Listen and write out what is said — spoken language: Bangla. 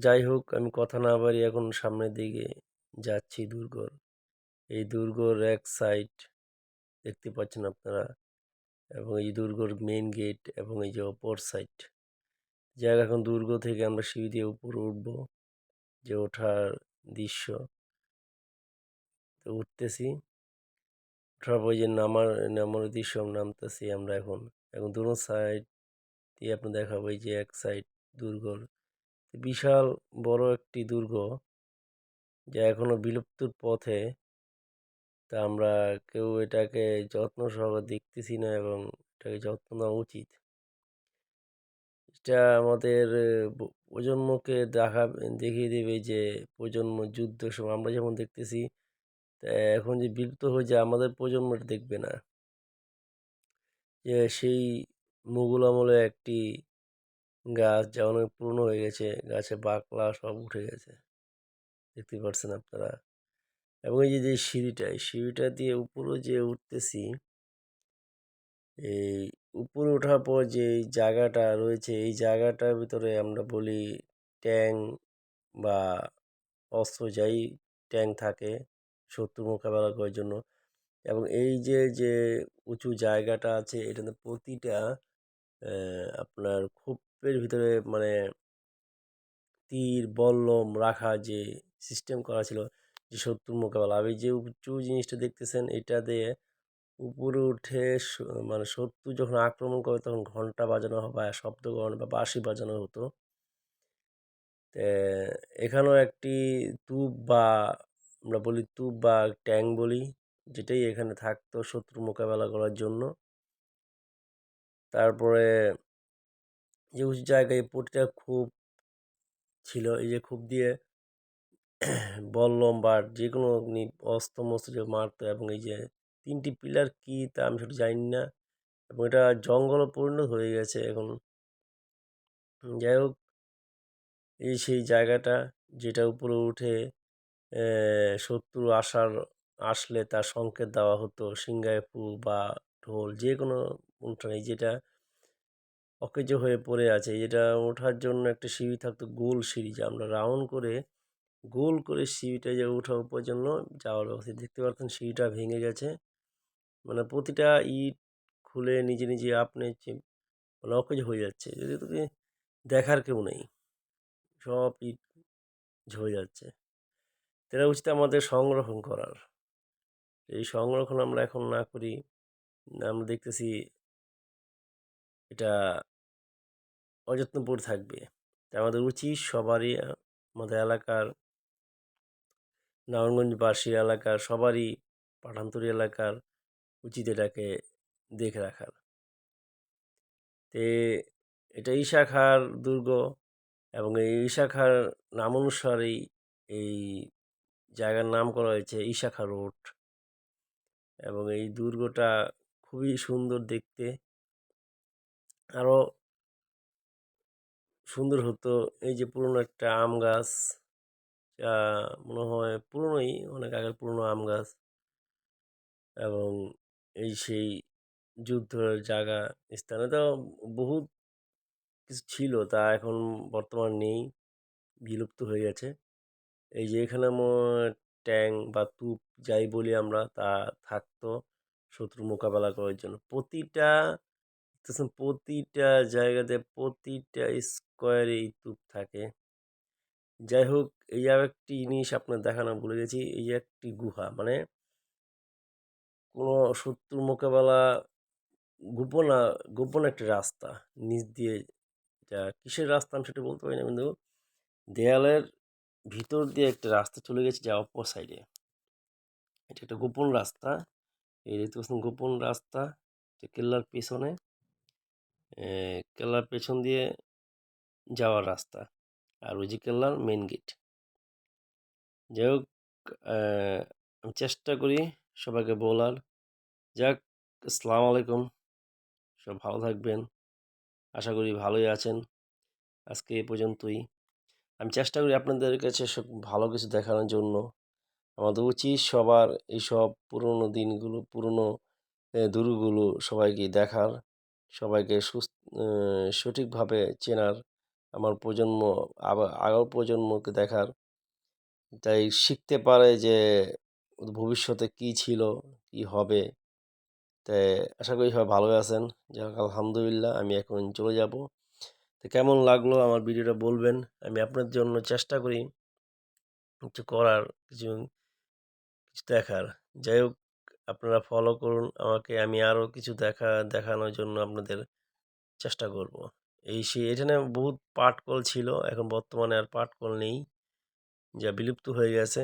যাই হোক, আমি কথা না বাড়িয়ে এখন সামনের দিকে যাচ্ছি দুর্গর। এই দুর্গর এক সাইড দেখতে পাচ্ছেন আপনারা, এবং এই দুর্গর মেইন গেট এবং এই যে অপর সাইড। এখন দুর্গ থেকে আমরা সিঁড়ি দিয়ে উপরে উঠবো, যে ওঠার দৃশ্য। তো উঠতেছি, ওঠার পর যে নামার দৃশ্য নামতেছি আমরা এখন দুটো সাইড দিয়ে আপনি দেখাবো। এই যে এক সাইড দুর্গর, বিশাল বড় একটি দুর্গ, যা এখনো বিলুপ্তির পথে। তা আমরা কেউ এটাকে যত্ন সহকারে দেখতেছি না, এবং এটাকে যত্ন নেওয়া উচিত। এটা আমাদের প্রজন্মকে দেখিয়ে দেবে যে প্রজন্ম যুদ্ধ সময় আমরা যেমন দেখতেছি, তা এখন যে বিলুপ্ত হয়ে যায় আমাদের প্রজন্ম এটা দেখবে না। যে সেই মুঘল আমলে একটি গাছ যা অনেক পুরনো হয়ে গেছে, গাছে বাকলা সব উঠে গেছে, দেখতে পাচ্ছেন আপনারা। এবং এই যে সিঁড়িটা, এই সিঁড়িটা দিয়ে উপরে যে উঠতেছি, এই উপরে ওঠার পর যে এই জায়গাটা রয়েছে, এই জায়গাটার ভিতরে আমরা বলি ট্যাঙ্ক বা অস্ত্র যাই ট্যাঙ্ক থাকে শত্রু মোকাবেলা করার জন্য। এবং এই যে উঁচু জায়গাটা আছে, এটাতে প্রতিটা আপনার খোপের ভিতরে মানে তীর বল্লম রাখা যে সিস্টেম করা ছিল, যে শত্রুর মোকাবেলা। আর এই যে উঁচু জিনিসটা দেখতেছেন, এটা দিয়ে উপরে উঠে মানে শত্রু যখন আক্রমণ করে তখন ঘন্টা বাজানো বা শব্দগ্রহণ বা বাঁশি বাজানো হতো। এখানেও একটি তুপ বা আমরা বলি তুপ বা ট্যাঙ্ক বলি, যেটাই এখানে থাকতো শত্রু মোকাবেলা করার জন্য। তারপরে যে উঁচু জায়গায় প্রতিটা খুব ছিল, এই যে খুব দিয়ে বল্লম বা যে কোনো অস্ত্র মস্ত্র যে মারতো। এবং এই যে তিনটি পিলার কি তা আমি সেটা জানি না, এবং এটা জঙ্গলও পরিণত হয়ে গেছে এখন। যাই হোক, এই সেই জায়গাটা যেটা উপরে উঠে শত্রু আসলে তার সংকেত দেওয়া হতো, সিংগায় ফু বা ঢোল যে কোনো অনুষ্ঠানে। যেটা অকেজো হয়ে পড়ে আছে, যেটা ওঠার জন্য একটা সিঁড়ি থাকতো, গোল সিঁড়ি, যে আমরা রাউন্ড করে গোল করে সিঁড়িটা যে ওঠার উপর জন্য যাওয়ার ব্যবস্থা। দেখতে পাচ্ছেন সিঁড়িটা ভেঙে গেছে, মানে প্রতিটা ইট খুলে নিজে নিজে আপনি মানে অকেজো হয়ে যাচ্ছে, যদি তোকে দেখার কেউ নেই, সব ইট ঝরে যাচ্ছে। এটা উচিত আমাদের সংরক্ষণ করার। এই সংরক্ষণ আমরা এখন না করি, আমরা দেখতেছি এটা অযত্ন পড়ে থাকবে। তাই আমাদের উচিত সবারই, আমাদের এলাকার নারায়ণগঞ্জবাসী এলাকার সবারই, পাঠানতরী এলাকার উচিত এটাকে দেখে রাখার। তে এটা ঈশা দুর্গ, এবং এই ঈশা নাম অনুসারেই এই জায়গার নাম করা হয়েছে ঈশা রোড। এবং এই দুর্গটা খুবই সুন্দর দেখতে। আরও সুন্দর হতো এই যে পুরনো একটা আম গাছ, মনে হয় পুরনোই, অনেক আগের পুরনো আম গাছ। এবং এই সেই যুদ্ধের জায়গা স্থানে তো বহুত কিছু ছিল, তা এখন বর্তমান নেই, বিলুপ্ত হয়ে গেছে। এই যে এখানে ট্যাঙ্ক বা তুপ যাই বলি আমরা, তা থাকতো শত্রু মোকাবেলা করার জন্য। প্রতিটা জায়গাতে প্রতিটা স্কোয়ারে তুপ থাকে। যাই হোক, এই আর একটি জিনিস আপনার দেখানো ভুলে গেছি, এই যে একটি গুহা, মানে কোনো শত্রু মোকাবেলা গোপন গোপন একটি রাস্তা নিচ দিয়ে, যা কিসের রাস্তা আমি সেটা বলতে পারি না, কিন্তু দেয়ালের ভিতর দিয়ে একটা রাস্তা চলে গেছে যা অপর সাইডে। এটা একটা গোপন রাস্তা, এই দেখতে পাচ্ছেন গোপন রাস্তা, কেল্লার পেছনে, কেল্লার পেছন দিয়ে যাওয়ার রাস্তা, আর ওই যে কেল্লার মেন গেট। যাই হোক, আমি চেষ্টা করি সবাইকে বলার। যাক, আসসালামু আলাইকুম, সব ভালো থাকবেন, আশা করি ভালোই আছেন। আজকে এ পর্যন্তই। আমি চেষ্টা করি আপনাদের কাছে সব ভালো কিছু দেখানোর জন্য। আমাদের উচিত সবার এইসব পুরনো দিনগুলো, পুরনো দুর্গগুলো সবাইকে দেখার, সবাইকে সঠিকভাবে চেনার। আমার প্রজন্ম আগামী প্রজন্মকে দেখার, তাই শিখতে পারে যে ভবিষ্যতে কী ছিল, কী হবে। তাই আশা করি সবাই ভালো আছেন। যাক আলহামদুলিল্লাহ, আমি এখন চলে যাব। তো কেমন লাগলো আমার ভিডিওটা বলবেন। আমি আপনার জন্য চেষ্টা করি কিছু করার, কিছু কিছু দেখার। যাই হোক, আপনারা ফলো করুন আমাকে, আমি আরও কিছু দেখানোর জন্য আপনাদের চেষ্টা করব। এখানে বহুত পাটকল ছিল, এখন বর্তমানে আর পাটকল নেই, যা বিলুপ্ত হয়ে গেছে।